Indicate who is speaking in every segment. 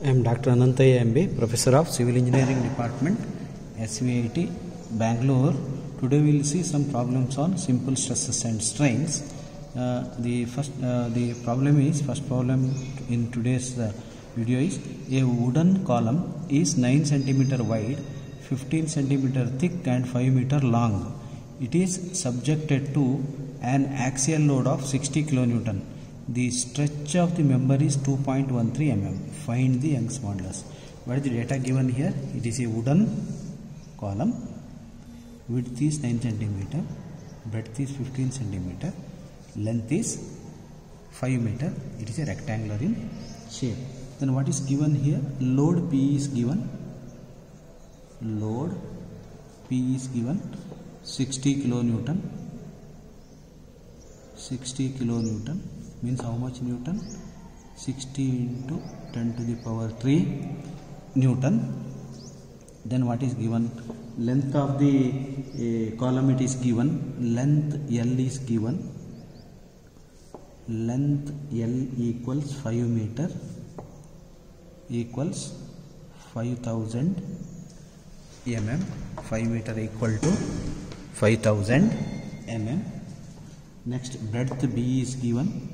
Speaker 1: I am Dr. Anantaya MB, Professor of Civil Engineering Department, SVIT, Bangalore. Today we will see some problems on simple stresses and strains. The first problem in today's video is a wooden column is 9 cm wide, 15 cm thick and 5 meter long. It is subjected to an axial load of 60 kN. The stretch of the member is 2.13 mm. Find the Young's modulus. What is the data given here? It is a wooden column. Width is 9 cm, breadth is 15 cm, length is 5 meter. It is a rectangular in shape. Then what is given here? Load P is given. Load P is given 60 kilonewton. 60 kilonewton means how much Newton? 60 into 10 to the power 3 Newton. Then what is given? Length of the column it is given. Length L is given. Length L equals 5 meter equals 5000 mm. 5 meter equal to 5000 mm. Next, breadth B is given.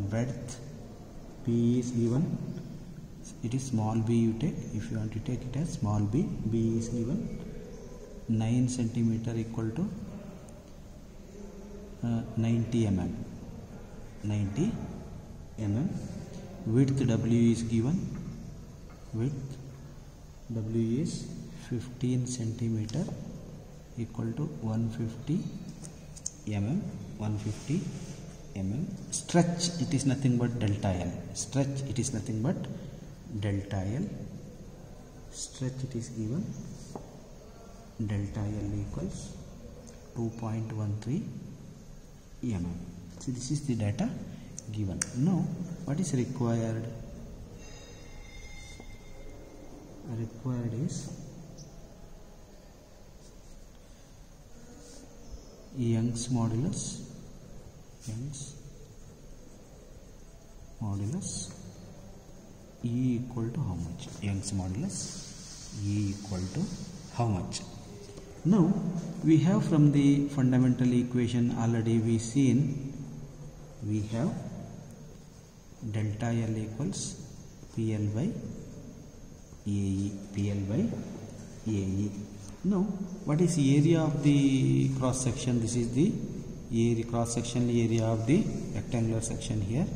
Speaker 1: Breadth B is given. It is small b you take. If you want to take it as small b, B is given 9 cm equal to 90 mm. 90 mm. Width W is given. Width W is 15 cm equal to 150 mm. 150 mm. Stretch it is nothing but delta L. Stretch it is nothing but delta L. Stretch it is given. Delta L equals 2.13 mm. So this is the data given. Now what is required? Required is Young's modulus. Young's modulus E equal to how much? Young's modulus E equal to how much? Now we have from the fundamental equation already we seen, we have delta L equals PL by AE. PL by AE. Now what is the area of the cross section? This is the area, cross sectional area of the rectangular section here.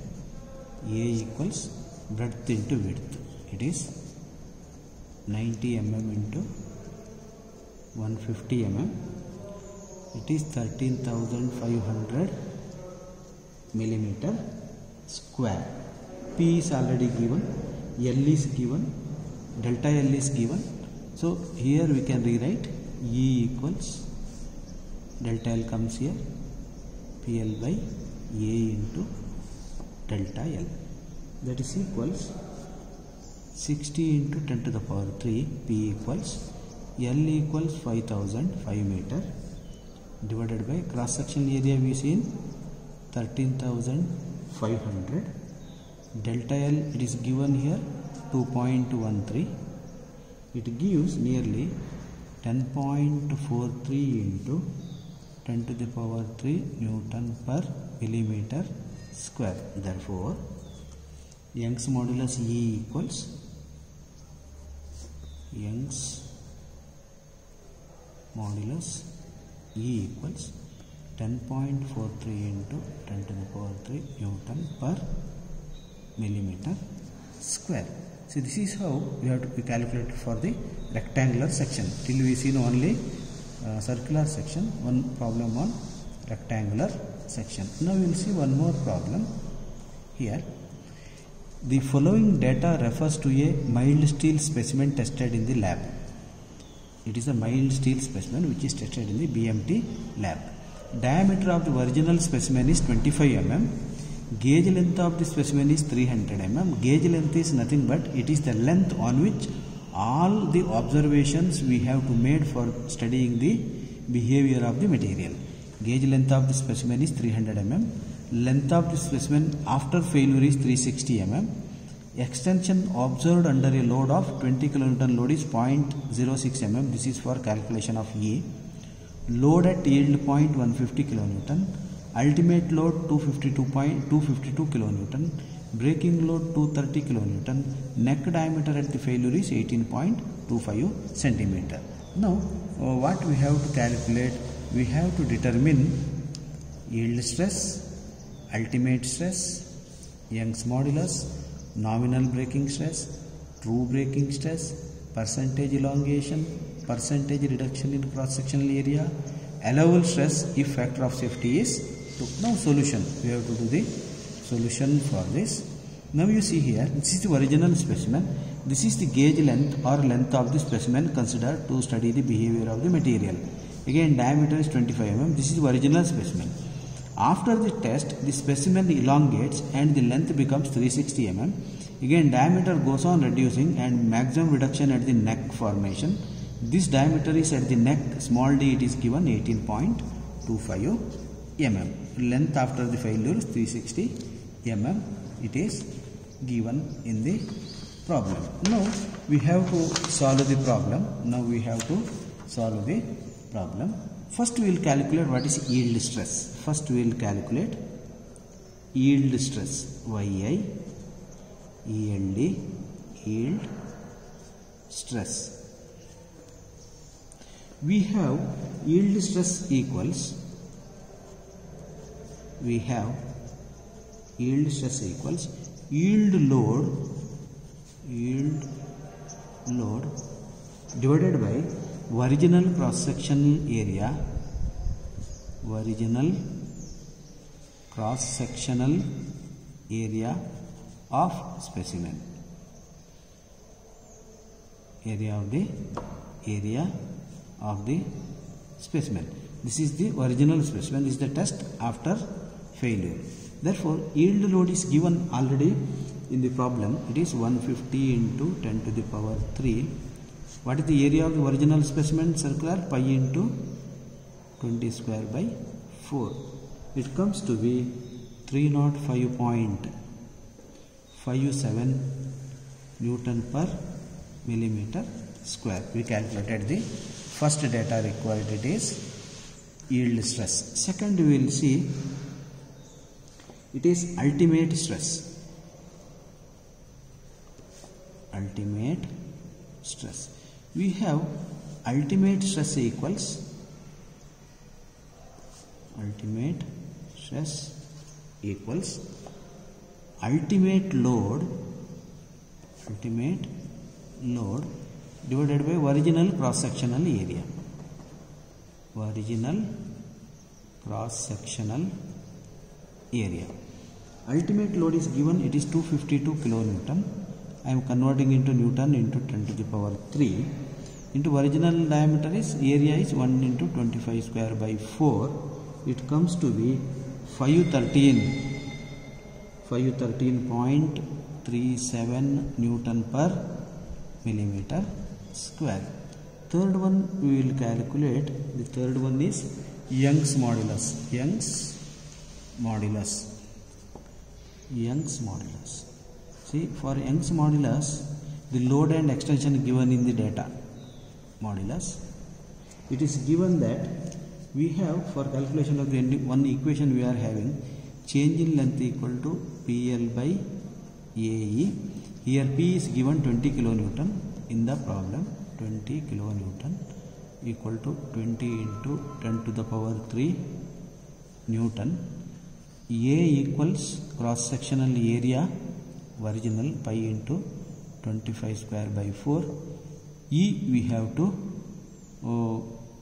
Speaker 1: A equals breadth into width. It is 90 mm into 150 mm. It is 13,500 millimeter square. P is already given. L is given. Delta L is given. So here we can rewrite E equals delta L comes here, PL by A into delta L. That is equals 60 into 10 to the power 3. P equals L equals 5000, 5 meter, divided by cross sectional area we seen 13,500. Delta L it is given here 2.13. It gives nearly 10.43 into 10 to the power 3 Newton per millimeter square. Therefore, Young's modulus E equals Young's modulus E equals 10.43 into 10 to the power 3 Newton per millimeter square. See, this is how we have to be calculated for the rectangular section. Till we seen only circular section, one problem on rectangular section. Now we will see one more problem here. The following data refers to a mild steel specimen tested in the lab. It is a mild steel specimen which is tested in the BMT lab. Diameter of the original specimen is 25 mm. Gauge length of the specimen is 300 mm. Gauge length is nothing but it is the length on which all the observations we have to made for studying the behavior of the material. Gauge length of the specimen is 300 mm. Length of the specimen after failure is 360 mm. Extension observed under a load of 20 kN load is 0.06 mm. This is for calculation of E. Load at yield point 150 kN. Ultimate load 252 kN. Braking load 230 kN. Neck diameter at the failure is 18.25 cm. Now what we have to calculate? We have to determine yield stress, ultimate stress, Young's modulus, nominal braking stress, true braking stress, percentage elongation, percentage reduction in cross-sectional area, allowable stress if factor of safety is 2. Now solution, we have to do the solution for this. Now you see here, this is the original specimen. This is the gauge length or length of the specimen considered to study the behavior of the material. Again, diameter is 25 mm. This is the original specimen. After the test, the specimen elongates and the length becomes 360 mm. Again, diameter goes on reducing and maximum reduction at the neck formation. This diameter is at the neck, small d, it is given 18.25 mm. Length after the failure is 360 mm. It is given in the problem. Now we have to solve the problem. First we will calculate what is yield stress. First we will calculate yield stress. YI ELD yield stress. We have yield stress equals yield load divided by original cross-sectional area of specimen, area of the specimen. This is the original specimen. This is the test after failure. Therefore, yield load is given already in the problem. It is 150 into 10 to the power 3. What is the area of the original specimen? Circular, pi into 20 square by 4. It comes to be 305.57 Newton per millimeter square. We calculated the first data required, it is yield stress. Second we will see it is ultimate stress. We have ultimate stress equals ultimate load divided by original cross-sectional area. Ultimate load is given, it is 252 kilonewton. I am converting into Newton into 10 to the power 3 into original diameter is area is 1 into 25 square by 4. It comes to be 513.37 Newton per millimeter square. Third one we will calculate. The third one is Young's modulus. See, for Young's modulus, the load and extension given in the data modulus, it is given that we have, for calculation of the one equation we are having, change in length equal to PL by AE. Here P is given 20 kilonewton in the problem. 20 kilonewton equal to 20 into 10 to the power 3 Newton. A equals cross-sectional area original pi into 25 square by 4. E we have to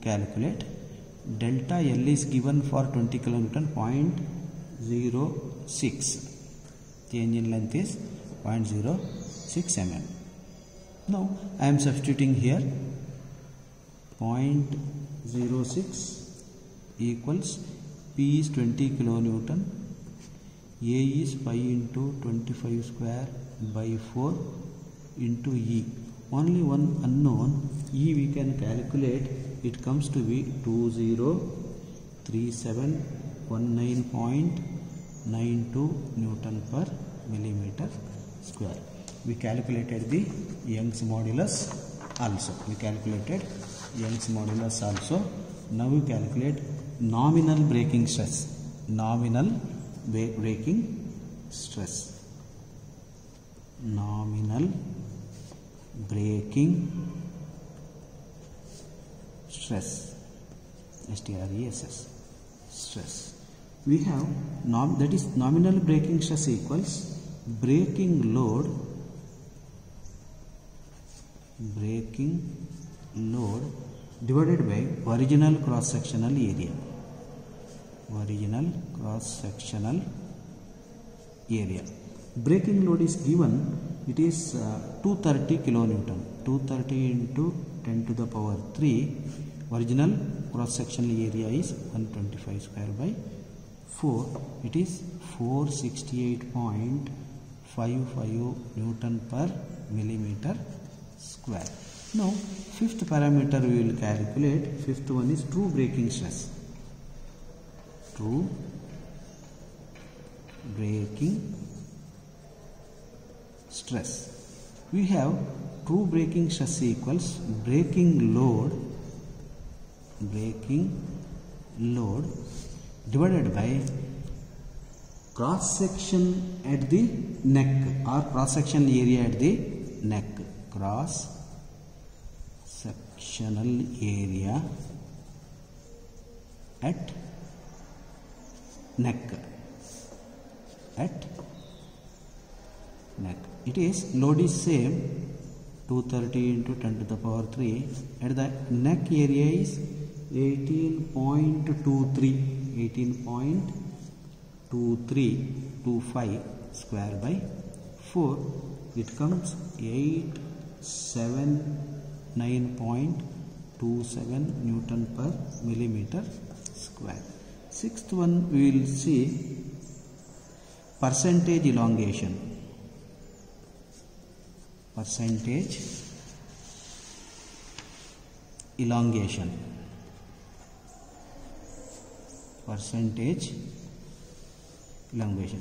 Speaker 1: calculate. Delta L is given for 20 kilonewton 0.06. Change in length is 0.06 mm. Now I am substituting here 0.06 equals P is 20 kilonewton, A is pi into 25 square by 4 into E. Only one unknown, E we can calculate. It comes to be 203719.92 Newton per millimeter square. we calculated the Young's modulus also. Now we calculate nominal breaking stress. Nominal breaking stress. STRESS. Stress. We have that is nominal breaking stress equals breaking load divided by original cross sectional area. Breaking load is given, it is 230 kilonewton. 230 into 10 to the power 3. Original cross sectional area is 125 square by 4. It is 468.55 Newton per millimeter square. Now fifth parameter we will calculate. Fifth one is true breaking stress. We have true breaking stress equals breaking load divided by cross section at the neck or cross sectional area at the neck. Cross sectional area at neck. It is load is same, 230 into 10 to the power 3. At the neck area is 18.25 square by 4. It comes 879.27 Newton per millimeter square. Sixth one we will see percentage elongation.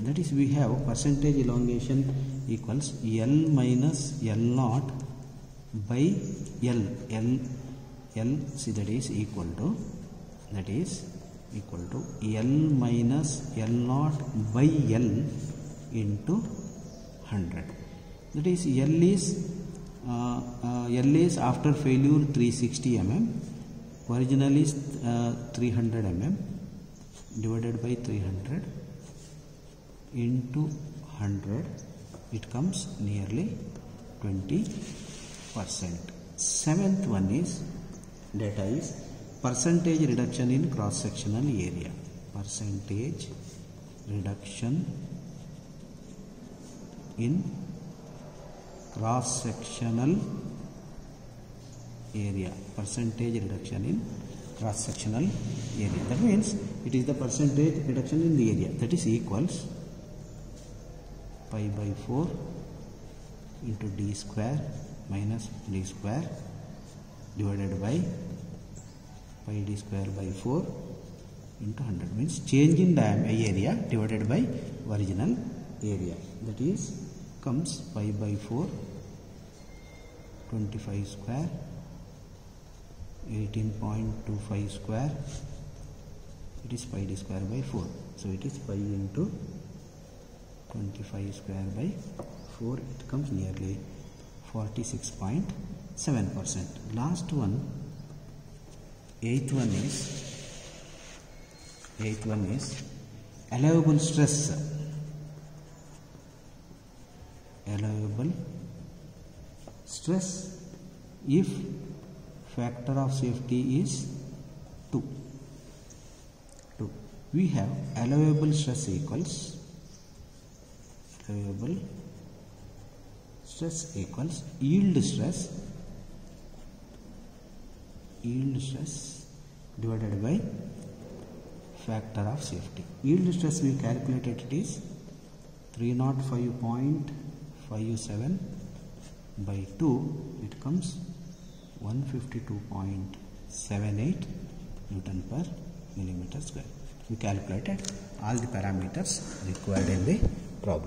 Speaker 1: That is, we have percentage elongation equals L minus L naught by L. See, that is equal to L minus L naught by L into 100. That is, L is after failure 360 mm. Original is 300 mm. Divided by 300 into 100, it comes nearly 20%. Seventh one is percentage reduction in cross sectional area. Percentage reduction in cross sectional area. That means it is the percentage reduction in the area. That is equals pi by 4 into d square minus d square divided by pi d square by 4 into 100. Means change in area divided by original area. That is comes pi by 4, 25 square, 18.25 square. It is pi d square by 4. So it is pi into 25 square by 4. It comes nearly 46.7%. Last one, eighth one is allowable stress. Allowable stress if factor of safety is 2. We have allowable stress equals yield stress divided by factor of safety. Yield stress we calculated, it is 305.57 by 2. It comes 152.78 Newton per millimeter square. We calculated all the parameters required in the